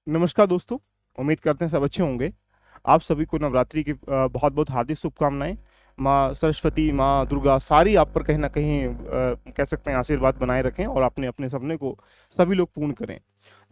नमस्कार दोस्तों। उम्मीद करते हैं सब अच्छे होंगे। आप सभी को नवरात्रि की बहुत बहुत हार्दिक शुभकामनाएं। माँ सरस्वती, माँ दुर्गा सारी आप पर कहीं ना कहीं कह सकते हैं आशीर्वाद बनाए रखें और अपने अपने सपने को सभी लोग पूर्ण करें।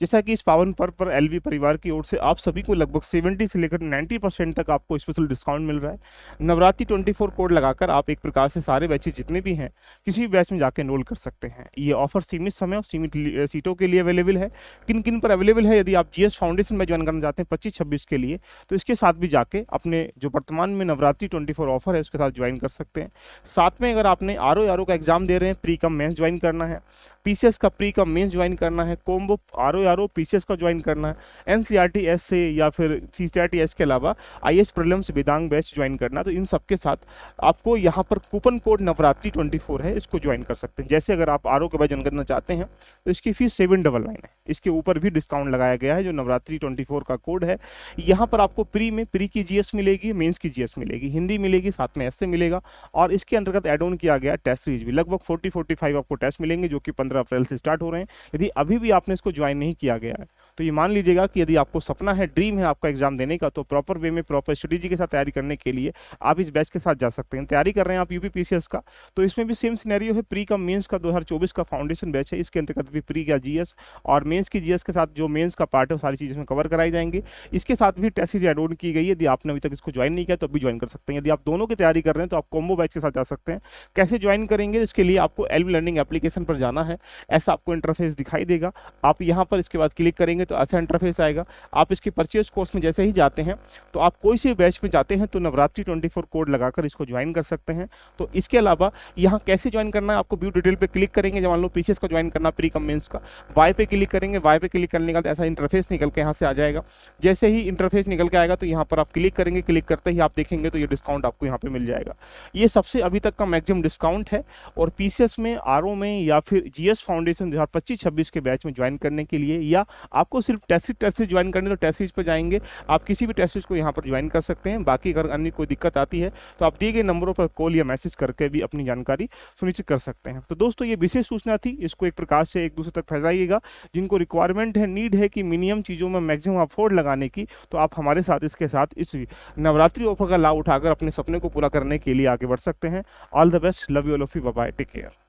जैसा कि इस पावन पर्व पर एलवी परिवार की ओर से आप सभी को लगभग 70 से लेकर 90% तक आपको स्पेशल डिस्काउंट मिल रहा है। नवरात्रि 24 कोड लगाकर आप एक प्रकार से सारे बैचेज जितने भी हैं किसी भी बैच में जाके एनरोल कर सकते हैं। ये ऑफर सीमित समय और सीमित सीटों के लिए अवेलेबल है। किन किन पर अवेलेबल है, यदि आप जीएस फाउंडेशन में ज्वाइन करना चाहते हैं 25-26 के लिए, तो इसके साथ भी जाके अपने जो वर्तमान में नवरात्रि 24 ऑफर है उसके साथ ज्वाइन कर सकते हैं। साथ में अगर आपने आर का एग्जाम दे रहे हैं, प्री कम मेंस ज्वाइन करना है, पीसीएस का प्री कम मेंस ज्वाइन करना है, कोम्बो आर पीसीएस का ज्वाइन करना है, एनसीईआरटी एस से या फिर सीसीईआरटी एस के अलावा IAS prelims Vedang batch join करना है, तो इन सबके साथ आपको यहाँ पर कूपन कोड नवरात्रि 24 है, इसको ज्वाइन कर सकते हैं। जैसे अगर आप आर के बैच ज्वाइन करना चाहते हैं तो इसकी फीस 799 है। इसके ऊपर भी डिस्काउंट लगाया गया है जो नवरात्रि 24 का कोड है। यहाँ पर आपको प्री की जीएस मिलेगी, मेंस की जीएस मिलेगी, हिंदी मिलेगी, साथ में एसए मिलेगा और इसके अंतर्गत एड ऑन किया गया टेस्ट सीरीज भी। लगभग 40-45 आपको टेस्ट मिलेंगे जो कि 15 अप्रैल से स्टार्ट हो रहे हैं। यदि अभी भी आपने इसको ज्वाइन नहीं किया गया है तो ये मान लीजिएगा कि यदि आपको सपना है, ड्रीम है आपका एग्जाम देने का, तो प्रॉपर वे में प्रॉपर स्ट्रेटेजी के साथ तैयारी करने के लिए आप इस बैच के साथ जा सकते हैं। तैयारी कर रहे हैं आप यूपीपीसीएस का, तो इसमें भी सेम सिनेरियो है। प्री का मेंस का 2024 का फाउंडेशन बैच है, इसके अंतर्गत भी प्री का जीएस और मेंस की जीएस के साथ जो मेंस का पार्ट है वो सारी चीज़ें इसमें कवर कराई जाएंगी। इसके साथ भी टेस्ट सीरीज एड ऑन की गई है। यदि आपने अभी तक इसको ज्वाइन नहीं किया तो अभी ज्वाइन कर सकते हैं। यदि आप दोनों की तैयारी कर रहे हैं तो आप कॉम्बो बैच के साथ जा सकते हैं। कैसे ज्वाइन करेंगे, इसके लिए आपको एल्व लर्निंग एप्लीकेशन पर जाना है। ऐसा आपको इंटरफेस दिखाई देगा। आप यहाँ पर इसके बाद क्लिक करेंगे तो ऐसा इंटरफेस आएगा। आप इसके परचेज कोर्स में जैसे ही जाते हैं तो आप कोई से बैच में जाते हैं तो नवरात्रि 24 कोड लगाकर इसको ज्वाइन कर सकते हैं। तो इसके अलावा यहाँ कैसे ज्वाइन करना है, आपको व्यू डिटेल पे क्लिक करेंगे। जब मान लो पीसीएस का ज्वाइन करना, प्री कम मेंस का, वाई पे क्लिक करेंगे। वाई पे क्लिक करने के बाद ऐसा इंटरफेस निकल के यहाँ से आ जाएगा। जैसे ही इंटरफेस निकल के आएगा तो यहाँ पर आप क्लिक करेंगे। क्लिक करते ही आप देखेंगे तो ये डिस्काउंट आपको यहाँ पे मिल जाएगा। ये सबसे अभी तक का मैक्सिमम डिस्काउंट है। और पीसीएस में, आरओ में या फिर जीएस फाउंडेशन 2025-26 के बैच में ज्वाइन करने के लिए, या आपको सिर्फ टेस्ट ज्वाइन करने तो टेस्ट सीरीज पर जाएंगे, आप किसी भी टेस्ट सीरीज को यहाँ पर ज्वाइन कर सकते हैं। बाकी अगर अन्य कोई दिक्कत आती है तो आप दिए गए नंबरों पर कॉल या मैसेज करके भी अपनी जानकारी सुनिश्चित कर सकते हैं। तो दोस्तों ये विशेष सूचना थी, इसको एक प्रकार से एक दूसरे तक फैलाइएगा। जिनको रिक्वायरमेंट है, नीड है कि मिनिमम चीज़ों में मैक्सिमम अफोर्ड लगाने की, तो आप हमारे साथ इसके साथ इस नवरात्रि ऑफर का लाभ उठाकर अपने सपने को पूरा करने के लिए आगे बढ़ सकते हैं। All the best, love you all of you, bye bye, take care.